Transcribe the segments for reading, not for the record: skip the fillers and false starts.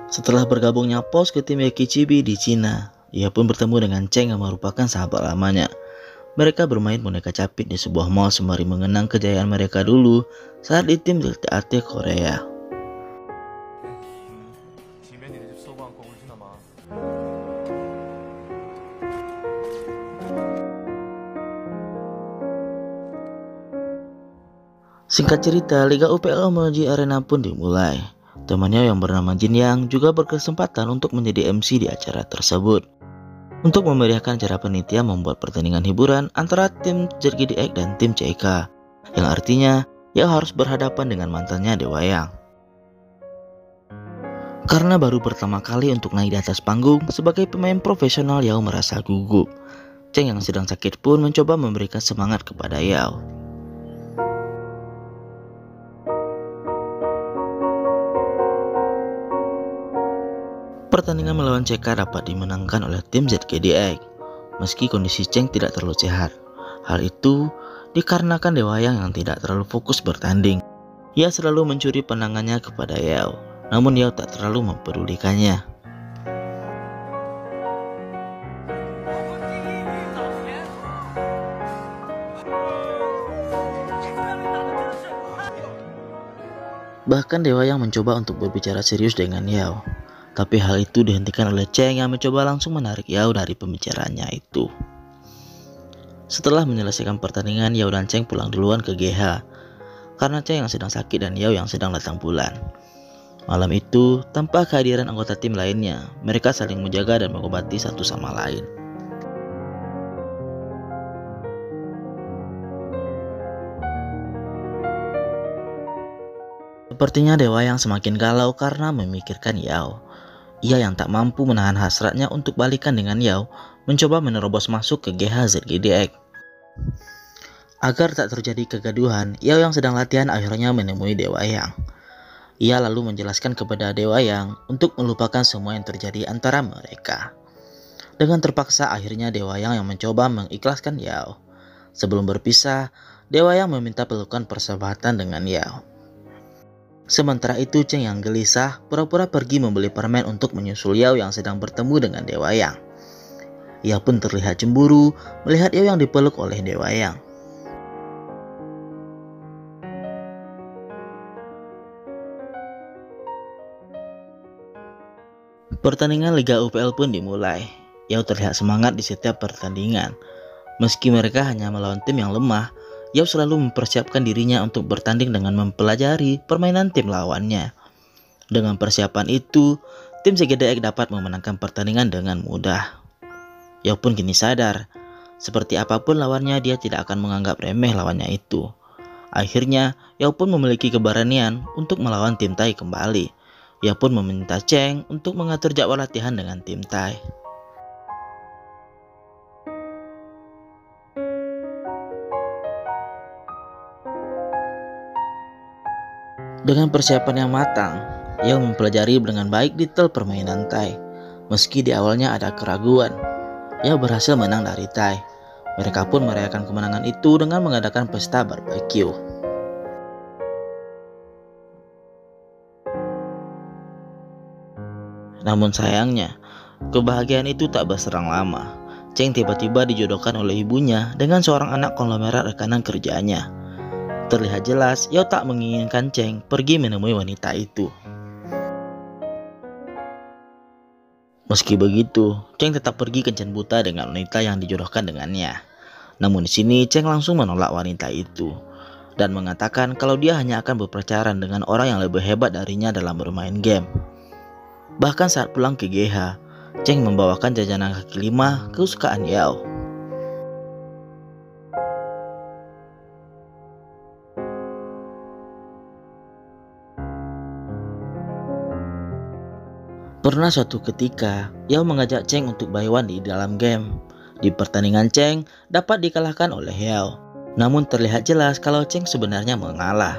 Setelah bergabungnya Pos ke tim Yakichibi di Cina, ia pun bertemu dengan Cheng yang merupakan sahabat lamanya. Mereka bermain boneka capit di sebuah mall sembari mengenang kejayaan mereka dulu saat di tim Delta AT Korea. Singkat cerita, Liga UPL Menuju Arena pun dimulai. Temannya yang bernama Jin Yang juga berkesempatan untuk menjadi MC di acara tersebut. Untuk memeriahkan acara, panitia membuat pertandingan hiburan antara tim ZGDX dan tim CK, yang artinya Yao harus berhadapan dengan mantannya Dewa Yang. Karena baru pertama kali untuk naik di atas panggung sebagai pemain profesional, Yao merasa gugup. Cheng yang sedang sakit pun mencoba memberikan semangat kepada Yao. Pertandingan melawan CK dapat dimenangkan oleh tim ZGDX, meski kondisi Cheng tidak terlalu sehat. Hal itu dikarenakan Dewa Yang tidak terlalu fokus bertanding. Ia selalu mencuri pandangannya kepada Yao, namun Yao tak terlalu mempedulikannya. Bahkan Dewa Yang mencoba untuk berbicara serius dengan Yao. Tapi hal itu dihentikan oleh Cheng yang mencoba langsung menarik Yao dari pembicaraannya itu. Setelah menyelesaikan pertandingan, Yao dan Cheng pulang duluan ke GH karena Cheng yang sedang sakit dan Yao yang sedang datang bulan. Malam itu, tanpa kehadiran anggota tim lainnya, mereka saling menjaga dan mengobati satu sama lain. Sepertinya Dewa Yang semakin galau karena memikirkan Yao. Ia yang tak mampu menahan hasratnya untuk balikan dengan Yao, mencoba menerobos masuk ke GH ZGDX. Agar tak terjadi kegaduhan, Yao yang sedang latihan akhirnya menemui Dewa Yang. Ia lalu menjelaskan kepada Dewa Yang untuk melupakan semua yang terjadi antara mereka. Dengan terpaksa, akhirnya Dewa Yang yang mencoba mengikhlaskan Yao. Sebelum berpisah, Dewa Yang meminta pelukan persahabatan dengan Yao. Sementara itu, Cheng yang gelisah pura-pura pergi membeli permen untuk menyusul Yao yang sedang bertemu dengan Dewa Yang. Ia pun terlihat cemburu melihat Yao yang dipeluk oleh Dewa Yang. Pertandingan Liga UPL pun dimulai. Yao terlihat semangat di setiap pertandingan. Meski mereka hanya melawan tim yang lemah, Yao selalu mempersiapkan dirinya untuk bertanding dengan mempelajari permainan tim lawannya. Dengan persiapan itu, tim ZGDX dapat memenangkan pertandingan dengan mudah. Yao pun kini sadar, seperti apapun lawannya dia tidak akan menganggap remeh lawannya itu. Akhirnya, Yao pun memiliki keberanian untuk melawan tim Thai kembali. Ia pun meminta Cheng untuk mengatur jadwal latihan dengan tim Thai. Dengan persiapan yang matang, Yao mempelajari dengan baik detail permainan Thai. Meski di awalnya ada keraguan, Yao berhasil menang dari Thai. Mereka pun merayakan kemenangan itu dengan mengadakan pesta barbeque. Namun sayangnya, kebahagiaan itu tak berserang lama. Cheng tiba-tiba dijodohkan oleh ibunya dengan seorang anak konglomerat rekanan kerjanya. Terlihat jelas Yao tak menginginkan Cheng pergi menemui wanita itu. Meski begitu, Cheng tetap pergi kencan buta dengan wanita yang dijodohkan dengannya. Namun di sini Cheng langsung menolak wanita itu dan mengatakan kalau dia hanya akan berpacaran dengan orang yang lebih hebat darinya dalam bermain game. Bahkan saat pulang ke GH, Cheng membawakan jajanan kaki lima kesukaan Yao. Pernah suatu ketika, Yao mengajak Cheng untuk buy one di dalam game. Di pertandingan Cheng dapat dikalahkan oleh Yao. Namun terlihat jelas kalau Cheng sebenarnya mengalah.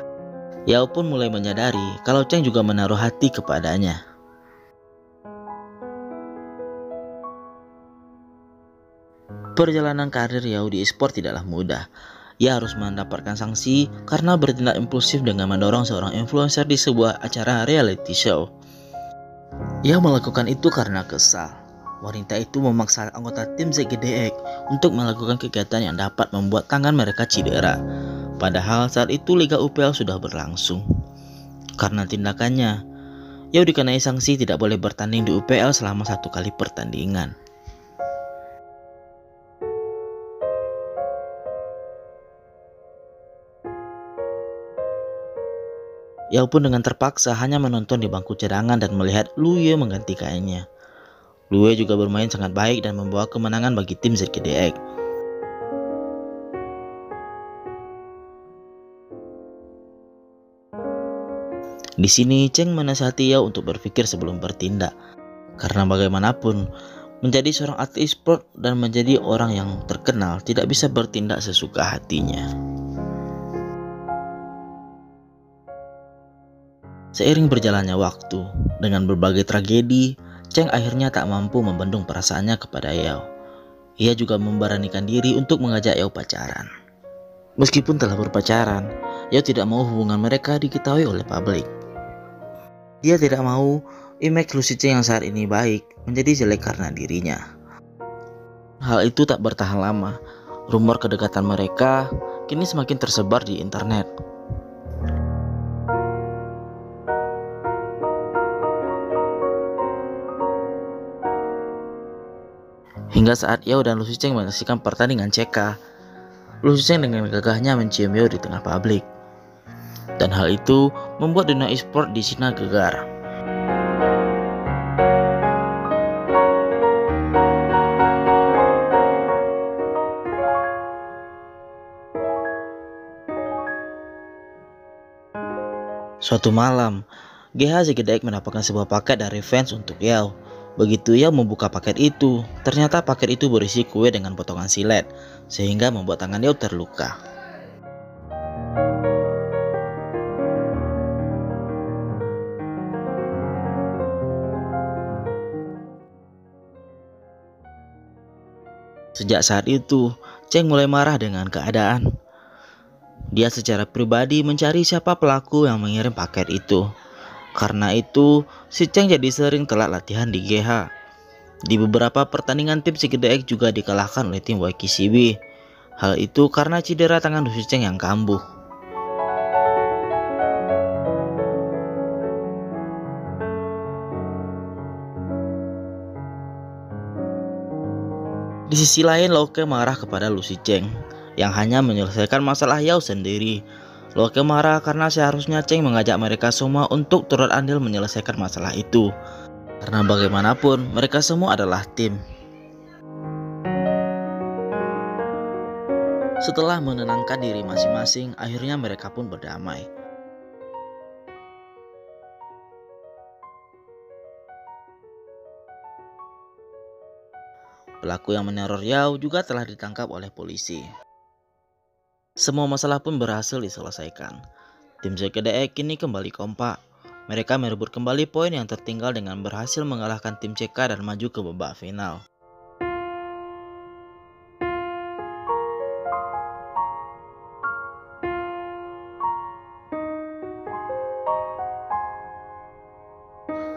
Yao pun mulai menyadari kalau Cheng juga menaruh hati kepadanya. Perjalanan karir Yao di e-sport tidaklah mudah. Ia harus mendapatkan sanksi karena bertindak impulsif dengan mendorong seorang influencer di sebuah acara reality show. Ia melakukan itu karena kesal. Wanita itu memaksa anggota tim ZGDX untuk melakukan kegiatan yang dapat membuat tangan mereka cedera. Padahal saat itu Liga UPL sudah berlangsung. Karena tindakannya, Yao dikenai sanksi tidak boleh bertanding di UPL selama 1 kali pertandingan. Yao pun dengan terpaksa hanya menonton di bangku cadangan dan melihat Lu Yue menggantikannya. Lu Yue juga bermain sangat baik dan membawa kemenangan bagi tim ZGDX. Di sini Cheng menasihati Yao untuk berpikir sebelum bertindak. Karena bagaimanapun, menjadi seorang atlet e-sport dan menjadi orang yang terkenal tidak bisa bertindak sesuka hatinya. Seiring berjalannya waktu, dengan berbagai tragedi, Cheng akhirnya tak mampu membendung perasaannya kepada Yao. Ia juga memberanikan diri untuk mengajak Yao pacaran. Meskipun telah berpacaran, Yao tidak mau hubungan mereka diketahui oleh publik. Dia tidak mau image Lucy Cheng yang saat ini baik menjadi jelek karena dirinya. Hal itu tak bertahan lama. Rumor kedekatan mereka kini semakin tersebar di internet. Hingga saat Yao dan Lucy Cheng menyaksikan pertandingan CK, Lucy Cheng dengan gagahnya mencium Yao di tengah publik. Dan hal itu membuat dunia e-sport di Cina gegar. Suatu malam, GH ZGDX mendapatkan sebuah paket dari fans untuk Yao. Begitu Yao membuka paket itu, ternyata paket itu berisi kue dengan potongan silet, sehingga membuat tangan Yao terluka. Sejak saat itu, Cheng mulai marah dengan keadaan. Dia secara pribadi mencari siapa pelaku yang mengirim paket itu. Karena itu, si Cheng jadi sering telat latihan di GH. Di beberapa pertandingan tim ZGDX juga dikalahkan oleh tim YKCB. Hal itu karena cedera tangan Lucy Cheng yang kambuh. Di sisi lain, Loke marah kepada Lucy Cheng yang hanya menyelesaikan masalah Yao sendiri. Loke marah karena seharusnya Cheng mengajak mereka semua untuk turut andil menyelesaikan masalah itu. Karena bagaimanapun mereka semua adalah tim. Setelah menenangkan diri masing-masing, akhirnya mereka pun berdamai. Pelaku yang meneror Yao juga telah ditangkap oleh polisi. Semua masalah pun berhasil diselesaikan. Tim ZGDX kini kembali kompak. Mereka merebut kembali poin yang tertinggal dengan berhasil mengalahkan tim CK dan maju ke babak final.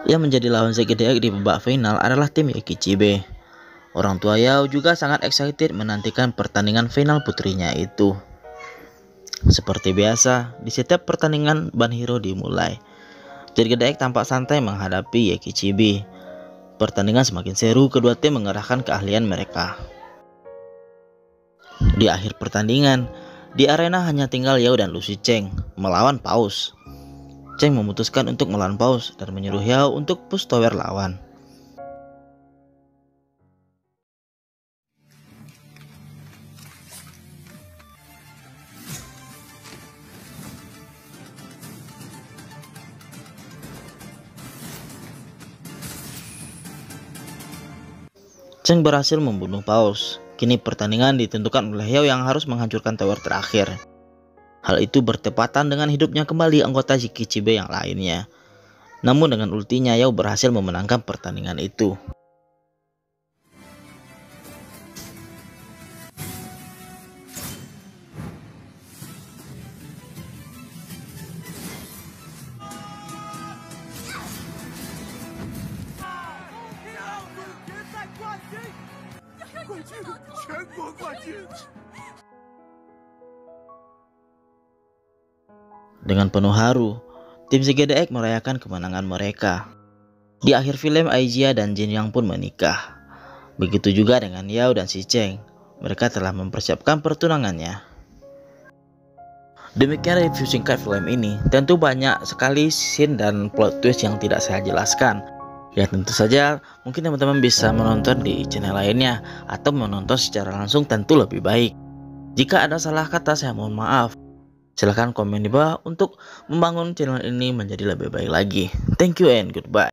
Yang menjadi lawan ZGDX di babak final adalah tim YKCB. Orang tua Yao juga sangat excited menantikan pertandingan final putrinya itu. Seperti biasa, di setiap pertandingan Ban Hero dimulai. ZGDX tampak santai menghadapi YKCB. Pertandingan semakin seru, kedua tim mengerahkan keahlian mereka. Di akhir pertandingan, di arena hanya tinggal Yao dan Lucy Cheng melawan Paus. Cheng memutuskan untuk melawan Paus dan menyuruh Yao untuk push tower lawan. Cheng berhasil membunuh Paus. Kini pertandingan ditentukan oleh Yao yang harus menghancurkan tower terakhir. Hal itu bertepatan dengan hidupnya kembali anggota YKCB yang lainnya. Namun dengan ultinya Yao berhasil memenangkan pertandingan itu. Dengan penuh haru, tim ZGDX merayakan kemenangan mereka. Di akhir film, Aijia dan Jin Yang pun menikah. Begitu juga dengan Yao dan Si Cheng. Mereka telah mempersiapkan pertunangannya. Demikian review singkat film ini. Tentu banyak sekali scene dan plot twist yang tidak saya jelaskan. Ya tentu saja mungkin teman-teman bisa menonton di channel lainnya atau menonton secara langsung tentu lebih baik. Jika ada salah kata saya mohon maaf. Silahkan komen di bawah untuk membangun channel ini menjadi lebih baik lagi. Thank you and goodbye.